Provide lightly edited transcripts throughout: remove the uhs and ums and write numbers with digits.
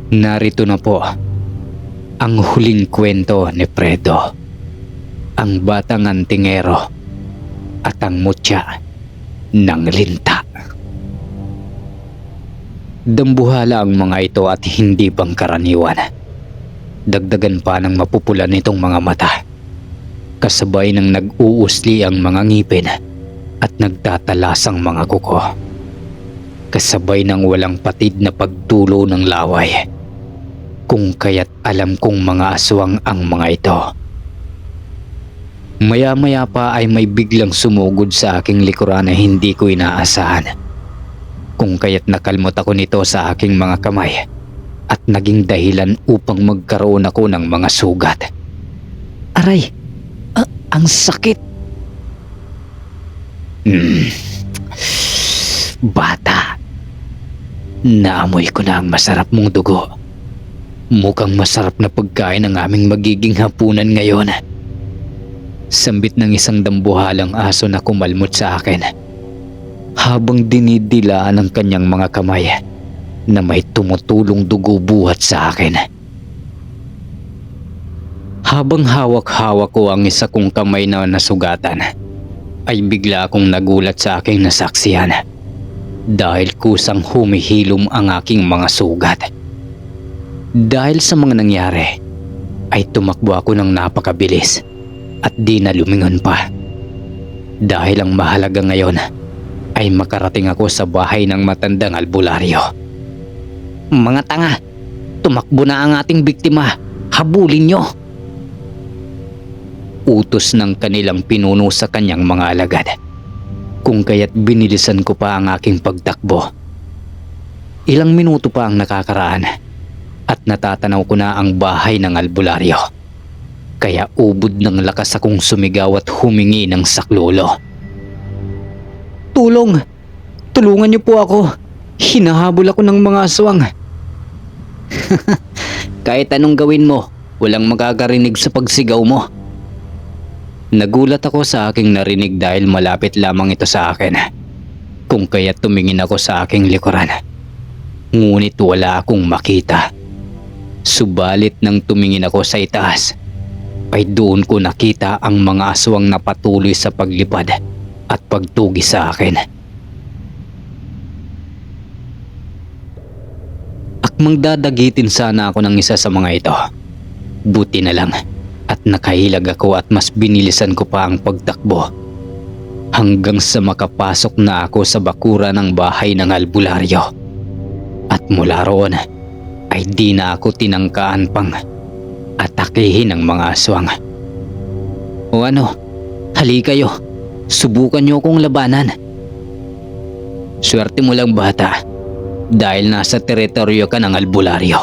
Narito na po ang huling kwento ni Fredo, ang batang antingero at ang mutya ng linta. Dambuhala ang mga ito at hindi pangkaraniwan. Dagdagan pa ng mapupula nitong mga mata, kasabay ng nag-uusli ang mga ngipin at nagtatalasang mga kuko, kasabay ng walang patid na pagtulo ng laway, kung kaya't alam kong mga aswang ang mga ito. Maya-maya pa ay may biglang sumugod sa aking likuran na hindi ko inaasahan, kung kaya't nakalmot ako nito sa aking mga kamay at naging dahilan upang magkaroon ako ng mga sugat. Aray! Ang sakit! Bata! Naamoy ko na ang masarap mong dugo. Mukhang masarap na pagkain ang aming magiging hapunan ngayon. Sambit ng isang dambuhalang aso na kumalmot sa akin, habang dinidilaan ang kanyang mga kamay na may tumutulong dugo buhat sa akin. Habang hawak-hawak ko ang isa kong kamay na nasugatan, ay bigla akong nagulat sa aking nasaksihan, dahil kusang humihilom ang aking mga sugat. Dahil sa mga nangyari, ay tumakbo ako ng napakabilis at di na lumingon pa. Dahil ang mahalaga ngayon ay makarating ako sa bahay ng matandang albularyo. Mga tanga! Tumakbo na ang ating biktima! Habulin nyo! Utos ng kanilang pinuno sa kanyang mga alagad, kung kaya't binilisan ko pa ang aking pagtakbo. Ilang minuto pa ang nakakaraan at natatanaw ko na ang bahay ng albularyo, kaya ubod ng lakas akong sumigaw at humingi ng saklolo. Tulong! Tulungan niyo po ako! Hinahabol ako ng mga aswang. Kahit anong gawin mo, walang magkakarinig sa pagsigaw mo. Nagulat ako sa aking narinig dahil malapit lamang ito sa akin, kung kaya tumingin ako sa aking likuran. Ngunit wala akong makita. Subalit nang tumingin ako sa itaas, ay doon ko nakita ang mga aswang na patuloy sa paglipad at pagtugi sa akin. Akmang dadagitin sana ako ng isa sa mga ito. Buti na lang at nakahilag ako at mas binilisan ko pa ang pagtakbo, hanggang sa makapasok na ako sa bakura ng bahay ng albularyo. At mula roon ay di na ako tinangkaan pang atakihin ng mga aswang. O ano, hali kayo, subukan niyo akong labanan. Swerte mo lang, bata, dahil nasa teritoryo ka ng albularyo.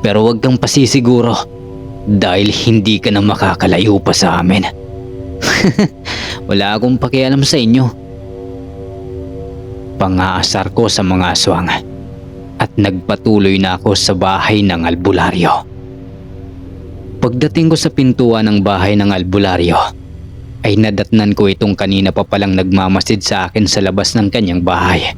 Pero huwag kang pasisiguro, dahil hindi ka na makakalayo pa sa amin. Wala akong pakialam sa inyo. Pangaasar ko sa mga aswang at nagpatuloy na ako sa bahay ng albularyo. Pagdating ko sa pintuan ng bahay ng albularyo, ay nadatnan ko itong kanina pa palang nagmamasid sa akin sa labas ng kanyang bahay,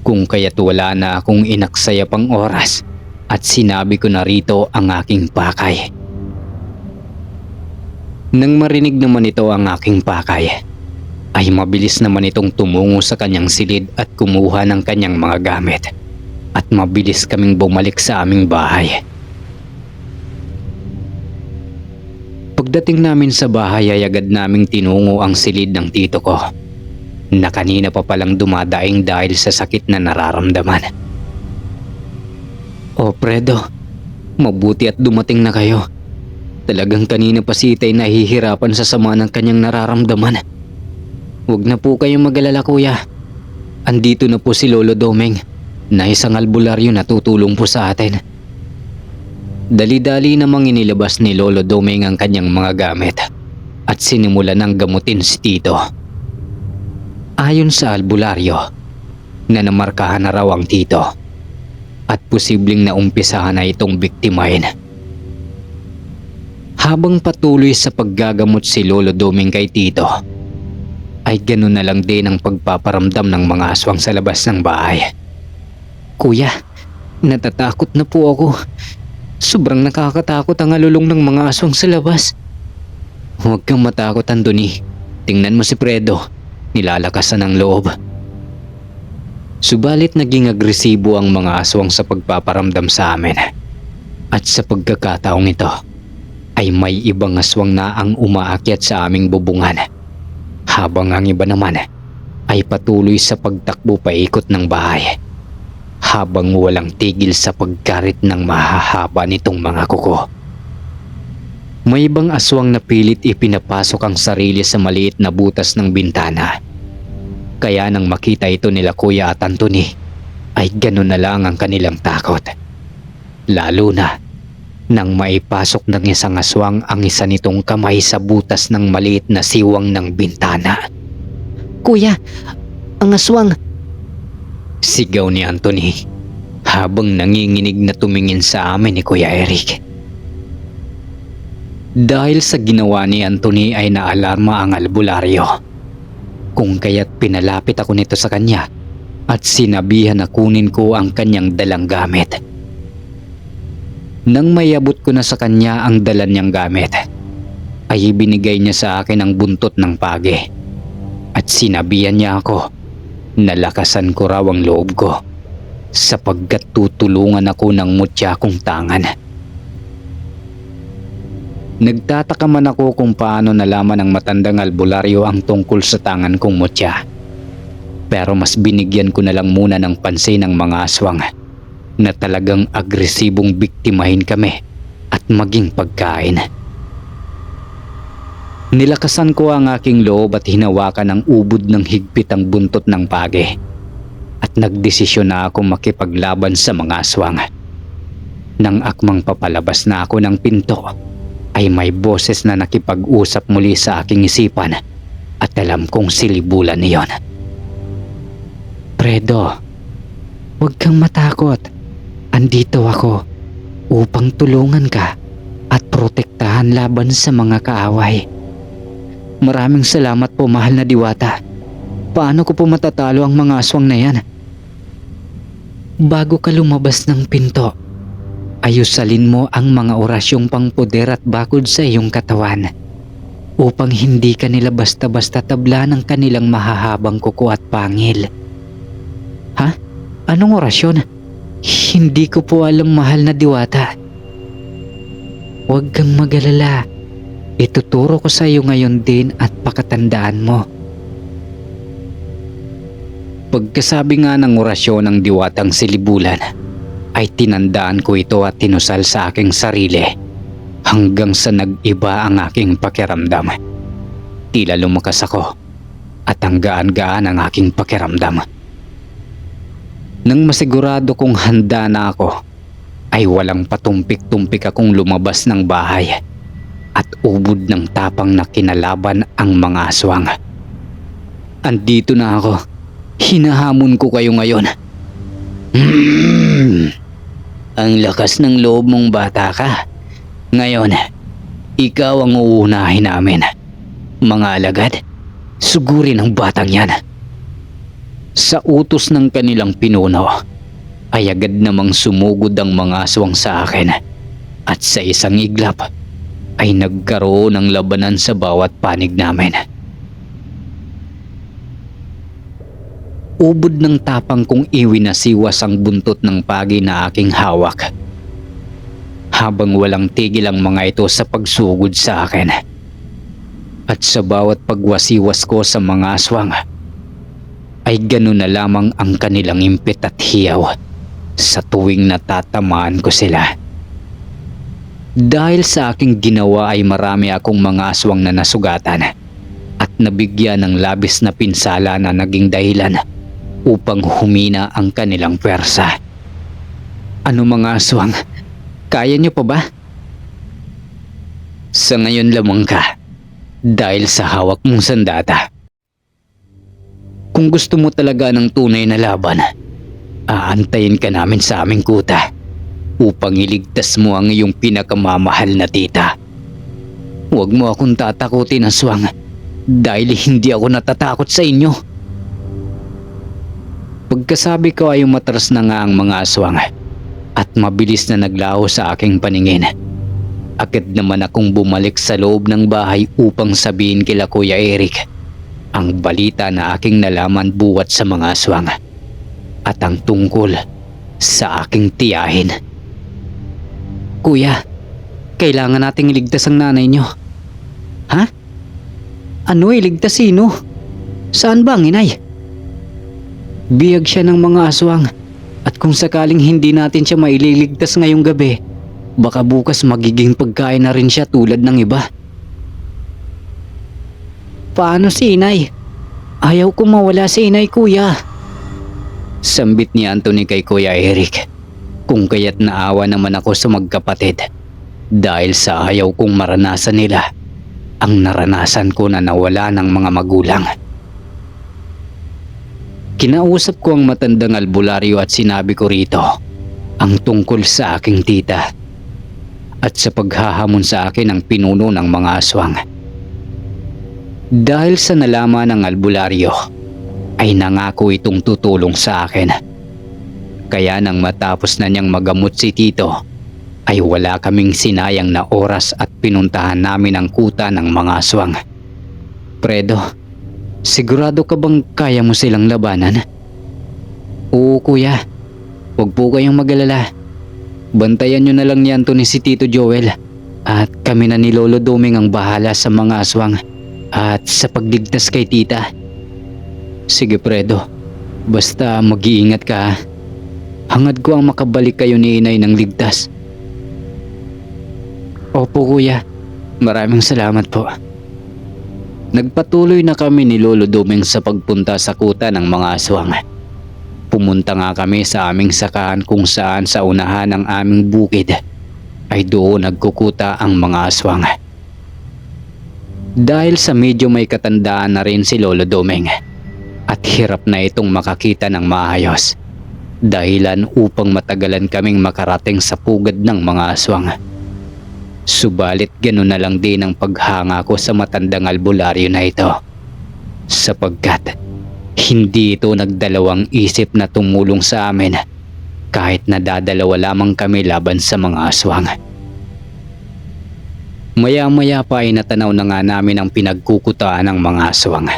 kung kaya't wala na akong inaksaya pang oras at sinabi ko na rito ang aking pakay. Nang marinig naman ito ang aking pakay, ay mabilis naman itong tumungo sa kanyang silid at kumuha ng kanyang mga gamit, at mabilis kaming bumalik sa aming bahay. Pagdating namin sa bahay ay agad naming tinungo ang silid ng tito ko, na kanina pa palang dumadaing dahil sa sakit na nararamdaman. O Fredo, mabuti at dumating na kayo. Talagang kanina pa si Itay nahihirapan sa sama ng kanyang nararamdaman. Huwag na po kayong mag-alala, kuya. Andito na po si Lolo Domeng, na isang albularyo na tutulong po sa atin. Dali-dali namang inilabas ni Lolo Domeng ang kanyang mga gamit at sinimulan ng gamutin si Tito. Ayon sa albularyo, na namarkahan na raw ang Tito at posibleng naumpisahan na itong biktimahin. Habang patuloy sa paggagamot si Lolo Domeng kay Tito, ay ganoon na lang din ang pagpaparamdam ng mga aswang sa labas ng bahay. Kuya, Natatakot na po ako. Sobrang nakakatakot ang alulong ng mga aswang sa labas. Huwag kang matakot, Anthony. Tingnan mo si Fredo. Nilalakasan ang loob. Subalit naging agresibo ang mga aswang sa pagpaparamdam sa amin. At sa pagkakataong ito, ay may ibang aswang na ang umaakyat sa aming bubungan. Habang ang iba naman ay patuloy sa pagtakbo paikot ng bahay. Habang walang tigil sa pagkarit ng mahahaba nitong mga kuko. May ibang aswang na pilit ipinapasok ang sarili sa maliit na butas ng bintana. Kaya nang makita ito nila Kuya at Anthony, ay ganun na lang ang kanilang takot. Lalo na nang maipasok ng isang aswang ang isa nitong kamay sa butas ng maliit na siwang ng bintana. "Kuya, ang aswang!" Sigaw ni Anthony habang nanginginig na tumingin sa amin ni Kuya Eric. Dahil sa ginawa ni Anthony ay naalarma ang albularyo. Kung kaya't pinalapit ako nito sa kanya at sinabihan na kunin ko ang kanyang dalang gamit. Nang mayabot ko na sa kanya ang dala niyang gamit, ay ibinigay niya sa akin ang buntot ng pagi. At sinabihan niya ako na lakasan ko raw ang loob ko sapagkat tutulungan ako ng mutya kong tangan. Nagtataka man ako kung paano nalaman ng matandang albularyo ang tungkol sa tangan kong mutya. Pero mas binigyan ko na lang muna ng pansin ng mga aswang na talagang agresibong biktimahin kami at maging pagkain. Nilakasan ko ang aking loob at hinawakan ng ubod ng higpit ang buntot ng pagi. At nagdesisyon na ako makipaglaban sa mga aswang. Nang akmang papalabas na ako ng pinto, ay may boses na nakipag-usap muli sa aking isipan at alam kong silibulan niyon. "Fredo, huwag kang matakot. Andito ako upang tulungan ka at protektahan laban sa mga kaaway." "Maraming salamat po, mahal na diwata. Paano ko po matatalo ang mga aswang na yan?" "Bago ka lumabas ng pinto, ayusalin mo ang mga orasyong pangpoder at bakod sa iyong katawan upang hindi ka nila basta-basta tabla ng kanilang mahahabang kuko at pangil." "Ha? Anong orasyon? Hindi ko po alam, mahal na diwata." "Huwag kang mag-alala. Ituturo ko sa iyo ngayon din at pakatandaan mo." Pagkasabi nga ng orasyon ng diwatang silibulan, ay tinandaan ko ito at tinusal sa aking sarili hanggang sa nag-iba ang aking pakiramdam. Tila lumakas ako at ang gaan-gaan ang aking pakiramdam. Nang masigurado kong handa na ako, ay walang patumpik-tumpik akong lumabas ng bahay at ubod ng tapang na kinalaban ang mga aswang. "Andito na ako. Hinahamon ko kayo ngayon." Ang lakas ng loob mong bata ka. Ngayon, ikaw ang uunahin namin. Mga alagad, sugurin ang batang yan." Sa utos ng kanilang pinuno, ay agad namang sumugod ang mga aswang sa akin. At sa isang iglap, ay nagkaroon ng labanan sa bawat panig namin. Ubod ng tapang kong iwinasiwas ang buntot ng pagi na aking hawak. Habang walang tigil ang mga ito sa pagsugod sa akin. At sa bawat pagwasiwas ko sa mga aswang, ay ganun na lamang ang kanilang impit at hiyaw sa tuwing natatamaan ko sila. Dahil sa aking ginawa ay marami akong mga aswang na nasugatan at nabigyan ng labis na pinsala na naging dahilan upang humina ang kanilang pwersa. "Ano mga aswang? Kaya niyo pa ba?" "Sa ngayon lamang ka dahil sa hawak mong sandata. Kung gusto mo talaga ng tunay na laban, aantayin ka namin sa aming kuta upang iligtas mo ang iyong pinakamamahal na tita. Huwag mo akong tatakutin, aswang, dahil hindi ako natatakot sa inyo." Pagkasabi ko ay umatras na nga ang mga aswang at mabilis na naglaho sa aking paningin. Agad naman akong bumalik sa loob ng bahay upang sabihin kila Kuya Eric ang balita na aking nalaman buwat sa mga aswang at ang tungkol sa aking tiyahin. Kuya, kailangan nating iligtas ang nanay niyo. Ha? Ano iligtas sino? Saan ba ang inay? Biyag siya ng mga aswang at kung sakaling hindi natin siya maililigtas ngayong gabi, baka bukas magiging pagkain na rin siya tulad ng iba. Paano si inay? Ayaw ko mawala si inay, kuya. Sambit ni Anthony kay Kuya Eric. Kung kaya't naawa naman ako sa magkapatid dahil sa ayaw kong maranasan nila ang naranasan ko na nawala ng mga magulang. Kinausap ko ang matandang albularyo at sinabi ko rito ang tungkol sa aking tita at sa paghahamon sa akin ng pinuno ng mga aswang. Dahil sa nalaman ng albularyo ay nangako itong tutulong sa akin. Kaya nang matapos na niyang magamot si Tito ay wala kaming sinayang na oras at pinuntahan namin ang kuta ng mga aswang. Fredo, sigurado ka bang kaya mo silang labanan? Oo kuya, huwag po kayong mag-alala. Bantayan nyo na lang ni Anthony si Tito Joel at kami na ni Lolo Doming ang bahala sa mga aswang at sa pagligtas kay tita. Sige Fredo, basta mag-iingat ka ha. Hangad ko ang makabalik kayo ni inay ng ligtas. Opo kuya, maraming salamat po. Nagpatuloy na kami ni Lolo Doming sa pagpunta sa kuta ng mga aswang. Pumunta nga kami sa aming sakahan kung saan sa unahan ng aming bukid ay doon nagkukuta ang mga aswang. Dahil sa medyo may katandaan na rin si Lolo Doming at hirap na itong makakita ng maayos, dahilan upang matagalan kaming makarating sa pugad ng mga aswang. Subalit ganoon na lang din ang paghanga ko sa matandang albularyo na ito, sapagkat hindi ito nagdalawang isip na tumulong sa amin kahit nadadalawa lamang kami laban sa mga aswang. Maya-maya pa ay natanaw na nga namin ang pinagkukutaan ng mga aswang.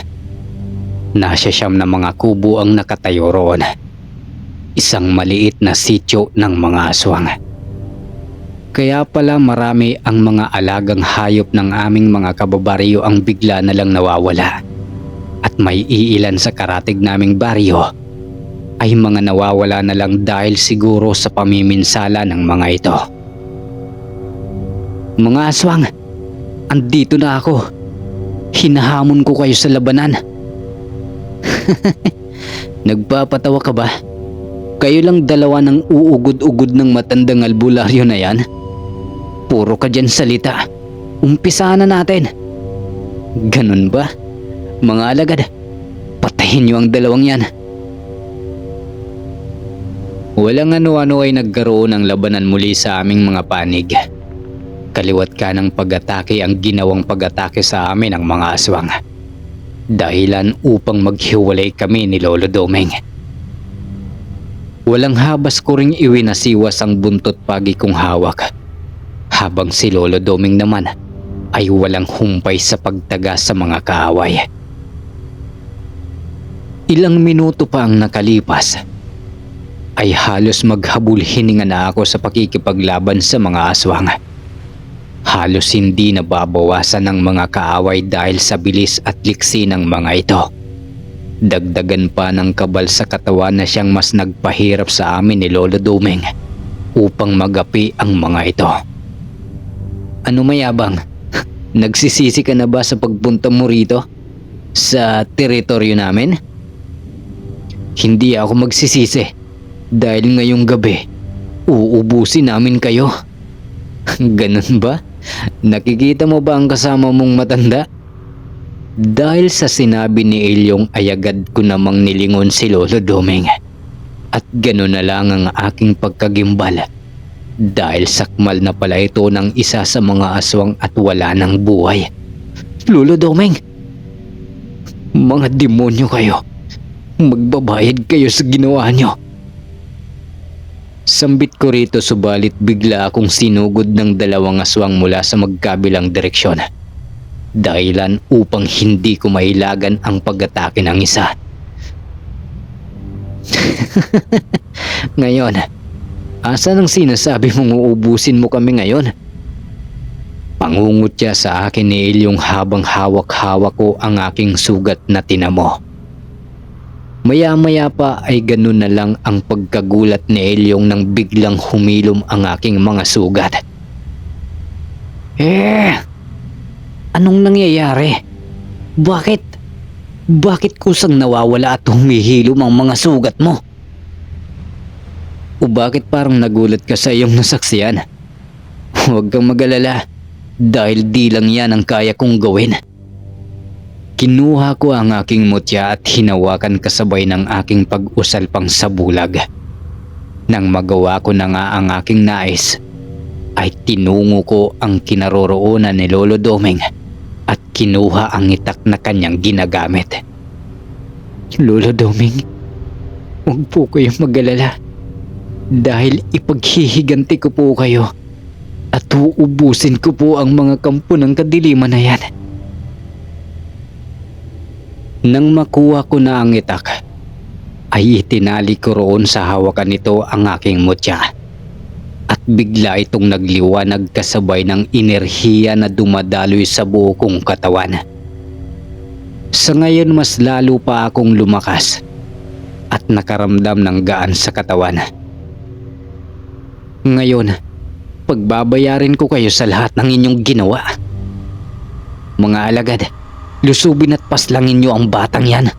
Nasasyam na mga kubo ang nakatayo roon. Isang maliit na sityo ng mga aswang. Kaya pala marami ang mga alagang hayop ng aming mga kababaryo ang bigla na lang nawawala. At may iilan sa karatig naming baryo ay mga nawawala na lang dahil siguro sa pamiminsala ng mga ito. Mga aswang, andito na ako. Hinahamon ko kayo sa labanan. Nagpapatawa ka ba? Kayo lang dalawa ng uugod-ugod ng matandang albularyo na yan? Puro ka dyan salita. Umpisahan na natin. Ganun ba? Mga alagad, patayin niyo ang dalawang yan. Walang ano-ano ay nagkaroon ng labanan muli sa aming mga panig. Kaliwat ka ng pag-atake ang ginawang pag-atake sa amin ng mga aswang. Dahilan upang maghiwalay kami ni Lolo Doming. Walang habas ko ring iwinasiwas ang buntot pagi kong hawak, habang si Lolo Doming naman ay walang humpay sa pagtaga sa mga kaaway. Ilang minuto pa ang nakalipas ay halos maghabol hininga na ako sa pakikipaglaban sa mga aswang. Halos hindi nababawasan ng mga kaaway dahil sa bilis at liksi ng mga ito. Dagdagan pa ng kabal sa katawan na siyang mas nagpahirap sa amin ni Lolo Doming upang magapi ang mga ito. Ano mayabang? Nagsisisi ka na ba sa pagpunta mo rito? Sa teritoryo namin? Hindi ako magsisisi dahil ngayong gabi uubusin namin kayo. Ganun ba? Nakikita mo ba ang kasama mong matanda? Dahil sa sinabi ni Ilyong ay agad ko namang nilingon si Lolo Doming. At gano'n na lang ang aking pagkagimbal. Dahil sakmal na pala ito ng isa sa mga aswang at wala ng buhay. Lolo Doming! Mga demonyo kayo! Magbabayad kayo sa ginawa nyo! Sambit ko rito subalit bigla akong sinugod ng dalawang aswang mula sa magkabilang direksyon. Dahilan upang hindi ko mahilagan ang pag-atake ng isa. Ngayon, asan ang sinasabi mong uubusin mo kami ngayon? Pangungutya sa akin ni Elyong habang hawak-hawak ko ang aking sugat na tinamo. Maya-maya pa ay ganun na lang ang pagkagulat ni Elyong nang biglang humilom ang aking mga sugat. Anong nangyayari? Bakit? Bakit kusang nawawala at humihilom ang mga sugat mo? O bakit parang nagulat ka sa iyong nasaksiyan? Huwag kang mag-alala dahil di lang yan ang kaya kong gawin. Kinuha ko ang aking mutya at hinawakan kasabay ng aking pag-usalpang sa bulag. Nang magawa ko na nga ang aking nais, ay tinungo ko ang kinaroroonan ni Lolo Doming at kinuha ang itak na kanyang ginagamit. Lolo Doming, huwag po kayong mag-alala dahil ipaghihiganti ko po kayo at uubusin ko po ang mga kampo ng kadiliman na yan. Nang makuha ko na ang itak, ay itinali ko roon sa hawakan nito ang aking mutya. At bigla itong nagliwanag kasabay ng enerhiya na dumadaloy sa buo kong katawan. Sa ngayon mas lalo pa akong lumakas at nakaramdam ng gaan sa katawan. Ngayon, pagbabayarin ko kayo sa lahat ng inyong ginawa. Mga alagad, lusubin at paslangin niyo ang batang yan.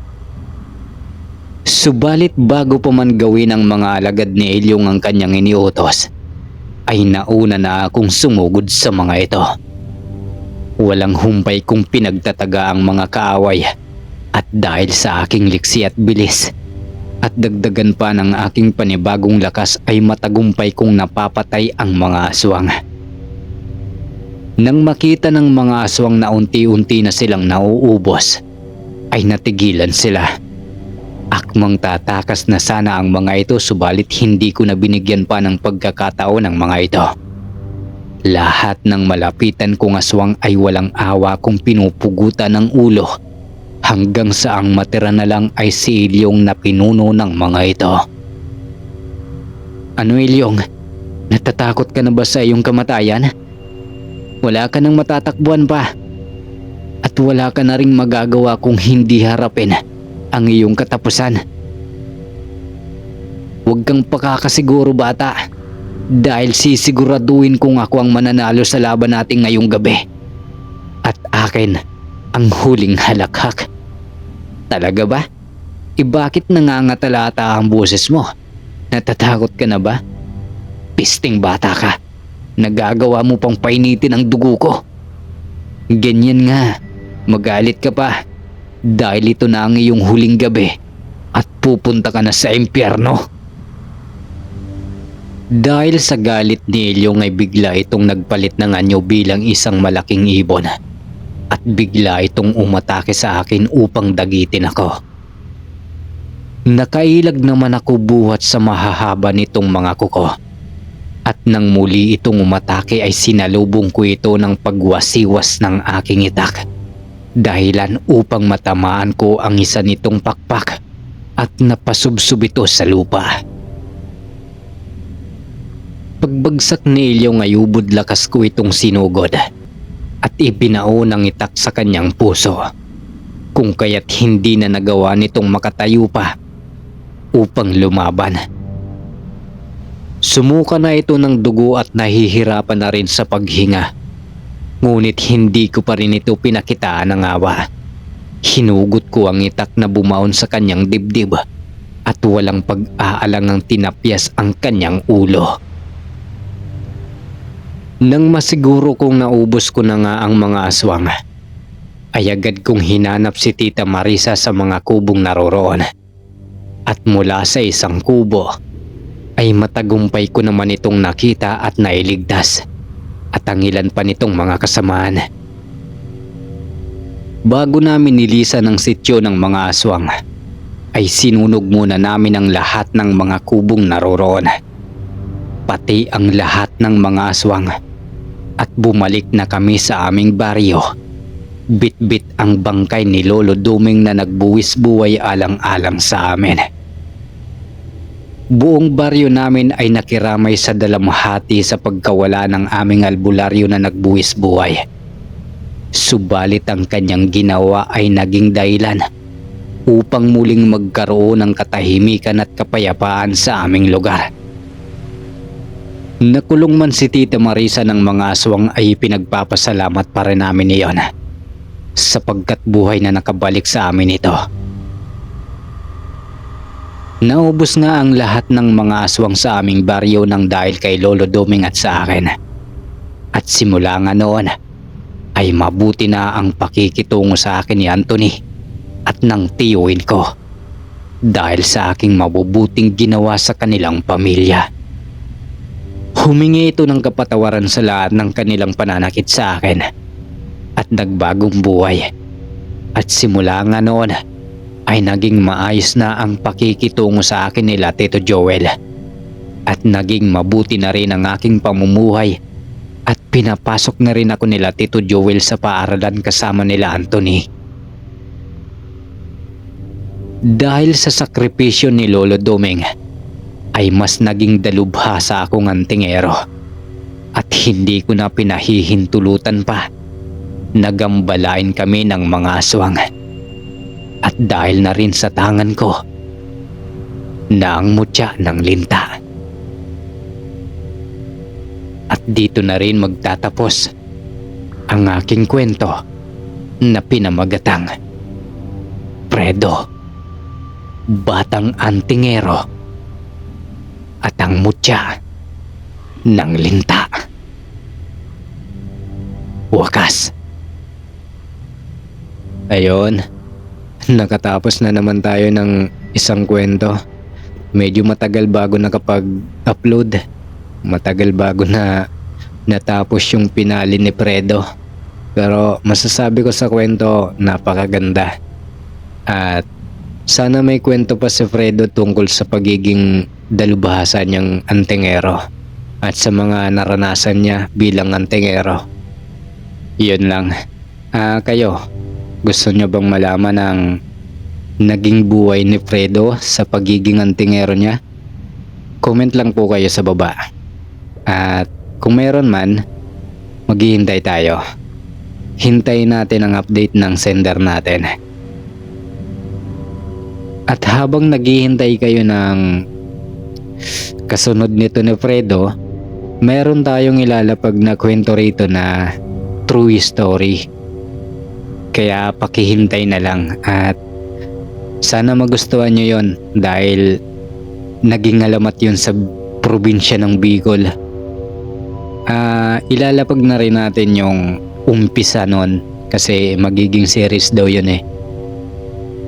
Subalit bago pa man gawin ng mga alagad ni Elyong ang kanyang iniutos, ay nauna na akong sumugod sa mga ito. Walang humpay kong pinagtataga ang mga kaaway at dahil sa aking liksi at bilis at dagdagan pa ng aking panibagong lakas ay matagumpay kong napapatay ang mga aswang. Nang makita ng mga aswang na unti-unti na silang nauubos, ay natigilan sila. Akmang tatakas na sana ang mga ito subalit hindi ko na binigyan pa ng pagkakataon ng mga ito. Lahat ng malapitan kong aswang ay walang awa kung pinupugutan ng ulo hanggang sa ang matira na lang ay si Elyong na pinuno ng mga ito. Ano Elyong? Natatakot ka na ba sa iyong kamatayan? Wala ka nang matatakbuhan pa at wala ka na ring magagawa kung hindi harapin ang iyong katapusan. Huwag kang pakakasiguro bata dahil sisiguraduhin kong ako ang mananalo sa laban natin ngayong gabi. At akin ang huling halakhak. Talaga ba? Bakit nangangatalata ang boses mo? Natatakot ka na ba? Pisting bata ka. Nagagawa mo pang painitin ang dugo ko. Ganyan nga, magalit ka pa. Dahil ito na ang iyong huling gabi at pupunta ka na sa impyerno. Dahil sa galit ni Elyong ay bigla itong nagpalit ng anyo bilang isang malaking ibon at bigla itong umatake sa akin upang dagitin ako. Nakailag naman ako buhat sa mahahaba nitong mga kuko at nang muli itong umatake ay sinalubong ko ito ng pagwasiwas ng aking itak. Dahilan upang matamaan ko ang isa nitong pakpak at napasubsob ito sa lupa. Pagbagsak ni Elyong ay ubod lakas ko itong sinugod at ibinao ng itak sa kanyang puso, kung kaya't hindi na nagawa nitong makatayo pa upang lumaban. Sumuka na ito ng dugo at nahihirapan na rin sa paghinga. Ngunit hindi ko pa rin ito pinakitaan ng awa. Hinugot ko ang itak na bumaon sa kanyang dibdib at walang pag-aalangang tinapyas ang kanyang ulo. Nang masiguro kong naubos ko na nga ang mga aswang, ay agad kong hinanap si Tita Marisa sa mga kubong naroroon. At mula sa isang kubo, ay matagumpay ko naman itong nakita at nailigtas. At ang ilan pa nitong mga kasamaan. Bago namin nilisan ang sityo ng mga aswang, ay sinunog muna namin ang lahat ng mga kubong naroroon. pati ang lahat ng mga aswang. At bumalik na kami sa aming baryo. Bit-bit ang bangkay ni Lolo Duming na nagbuwis buhay alang-alang sa amin. Buong baryo namin ay nakiramay sa dalamhati sa pagkawala ng aming albularyo na nagbuwis buhay. Subalit ang kanyang ginawa ay naging dahilan upang muling magkaroon ng katahimikan at kapayapaan sa aming lugar. Nakulong man si Tita Marisa ng mga aswang ay pinagpapasalamat pa rin namin iyon sapagkat buhay na nakabalik sa amin ito. Naubos nga ang lahat ng mga aswang sa aming baryo nang dahil kay Lolo Duming at sa akin. At simula nga noon ay mabuti na ang pakikitungo sa akin ni Anthony at ng tiyuhin ko dahil sa aking mabubuting ginawa sa kanilang pamilya. Humingi ito ng kapatawaran sa lahat ng kanilang pananakit sa akin at nagbagong buhay. At simula nga noon ay naging maayos na ang pakikitungo sa akin nila Tito Joel at naging mabuti na rin ang aking pamumuhay at pinapasok na rin ako nila Tito Joel sa paaralan kasama nila Anthony. Dahil sa sakripisyo ni Lolo Duming ay mas naging dalubhasa akong antingero at hindi ko na pinahihintulutan pa. Nagambalain kami ng mga aswang. At dahil na rin sa tangan ko na ang mutya ng linta. At dito na rin magtatapos ang aking kwento na pinamagatang Fredo, Batang Antingero at ang mutya ng linta. Wakas. Ayon. Nakatapos na naman tayo ng isang kwento. Medyo matagal bago nakapag-upload. Matagal bago na natapos yung pinali ni Fredo. Pero masasabi ko sa kwento, napakaganda. At sana may kwento pa si Fredo tungkol sa pagiging dalubhasa niyang antingero at sa mga naranasan niya bilang antingero. Yun lang. Kayo, gusto nyo bang malaman ang naging buhay ni Fredo sa pagiging antingero niya? Comment lang po kayo sa baba. At kung meron man, maghihintay tayo. Hintayin natin ang update ng sender natin. At habang naghihintay kayo ng kasunod nito ni Fredo, meron tayong ilalapag na kwento rito na true story. Kaya pakihintay na lang at sana magustuhan nyo yon dahil naging alamat yun sa probinsya ng Bicol. Ilalapag na rin natin yung umpisa nun kasi magiging series daw yun eh.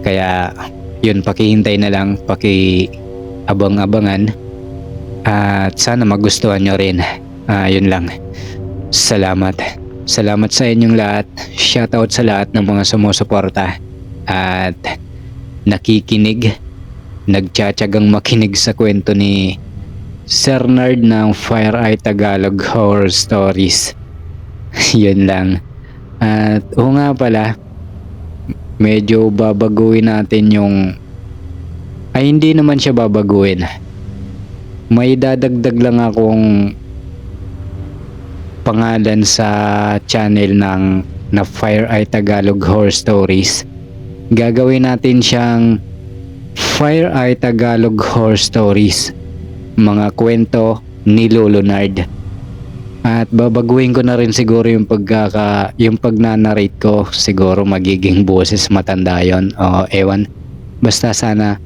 Kaya yun, pakihintay na lang, paki-abang-abangan at sana magustuhan nyo rin. Yun lang. Salamat. Salamat sa inyong lahat. Shoutout sa lahat ng mga sumusuporta at nakikinig, nagtsatsagang makinig sa kwento ni Sir Nerd ng Fire Eye Tagalog Horror Stories. Yun lang. At nga pala, medyo babaguhin natin yung hindi naman siya babaguhin. May dadagdag lang akong pangalan sa channel ng na Fire Eye Tagalog Horror Stories. Gagawin natin siyang Fire Eye Tagalog Horror Stories, mga kwento ni Lolo Nerd. At babaguhin ko na rin siguro yung pagnanarrate ko. Siguro magiging boses matanda yon o ewan. Basta sana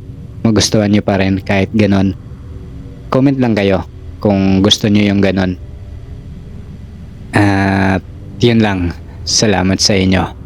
magustuhan nyo pa rin kahit ganon. Comment lang kayo kung gusto nyo yung ganon. At yun lang. Salamat sa inyo.